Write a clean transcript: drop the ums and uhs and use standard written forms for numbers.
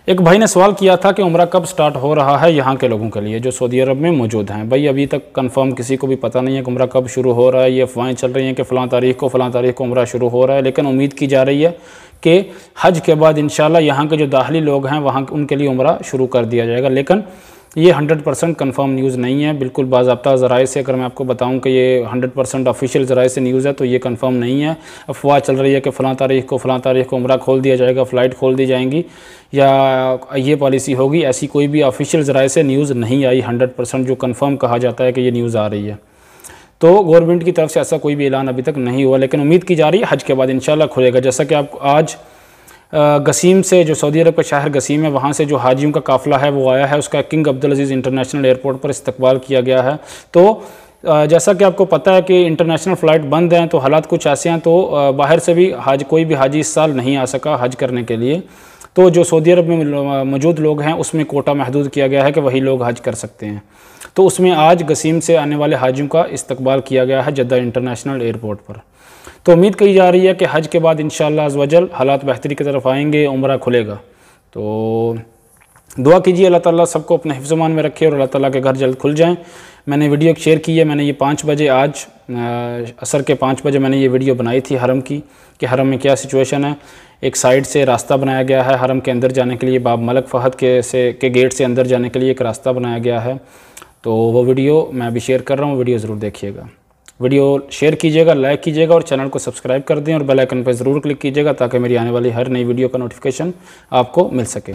एक भाई ने सवाल किया था कि उम्रा कब स्टार्ट हो रहा है यहाँ के लोगों के लिए जो सऊदी अरब में मौजूद हैं। भाई अभी तक कंफर्म किसी को भी पता नहीं है कि उम्रा कब शुरू हो रहा है। ये अफवाहें चल रही हैं कि फ़लाँ तारीख को उम्रा शुरू हो रहा है, लेकिन उम्मीद की जा रही है कि हज के बाद इंशाल्लाह यहाँ के जो दाखिली लोग हैं वहाँ उनके लिए उम्रा शुरू कर दिया जाएगा। लेकिन ये 100% कन्फर्म न्यूज़ नहीं है। बिल्कुल बाज़ाब्ता ज़राए से अगर मैं आपको बताऊं कि ये 100% ऑफिशियल ज़राए से न्यूज़ है तो ये कन्फर्म नहीं है। अफवाह चल रही है कि फ़लाँ तारीख को उम्रा खोल दिया जाएगा, फ़्लाइट खोल दी जाएंगी या ये पॉलिसी होगी। ऐसी कोई भी ऑफिशियल ज़राए से न्यूज़ नहीं आई 100% जो कन्फर्म कहा जाता है कि ये न्यूज़ आ रही है। तो गवर्नमेंट की तरफ से ऐसा कोई भी ऐलान अभी तक नहीं हुआ, लेकिन उम्मीद की जा रही है हज के बाद इंशाल्लाह खुलेगा। जैसा कि आप आज गसीम से, जो सऊदी अरब का शहर गसीम है, वहाँ से जो हाजियों का काफ़िला है वो आया है, उसका किंग अब्दुल अजीज़ इंटरनेशनल एयरपोर्ट पर इस्तकबाल किया गया है। तो जैसा कि आपको पता है कि इंटरनेशनल फ़्लाइट बंद हैं, तो हालात कुछ ऐसे हैं, तो बाहर से भी कोई भी हाजी इस साल नहीं आ सका हज करने के लिए। तो जो सऊदी अरब में मौजूद लोग हैं उसमें कोटा महदूद किया गया है कि वही लोग हज कर सकते हैं। तो उसमें आज गसीम से आने वाले हाजियों का इस्तकबाल किया गया है जद्दा इंटरनेशनल एयरपोर्ट पर। तो उम्मीद की जा रही है कि हज के बाद इंशाअल्लाह अज़्ज़ वजल हालात बेहतरी की तरफ आएंगे, उम्रा खुलेगा। तो दुआ कीजिए अल्लाह ताला सबको अपने हिफ्ज़-ओ-मान में रखे और अल्लाह ताला के घर जल्द खुल जाएं। मैंने वीडियो शेयर की है, मैंने ये 5 बजे आज असर के 5 बजे मैंने ये वीडियो बनाई थी हरम की, कि हरम में क्या सिचुएशन है। एक साइड से रास्ता बनाया गया है हरम के अंदर जाने के लिए, बाब मलक फ़हद के गेट से अंदर जाने के लिए एक रास्ता बनाया गया है। तो वो वीडियो मैं अभी शेयर कर रहा हूँ, वीडियो ज़रूर देखिएगा। वीडियो शेयर कीजिएगा, लाइक कीजिएगा और चैनल को सब्सक्राइब कर दें और बेल आइकन पर ज़रूर क्लिक कीजिएगा ताकि मेरी आने वाली हर नई वीडियो का नोटिफिकेशन आपको मिल सके।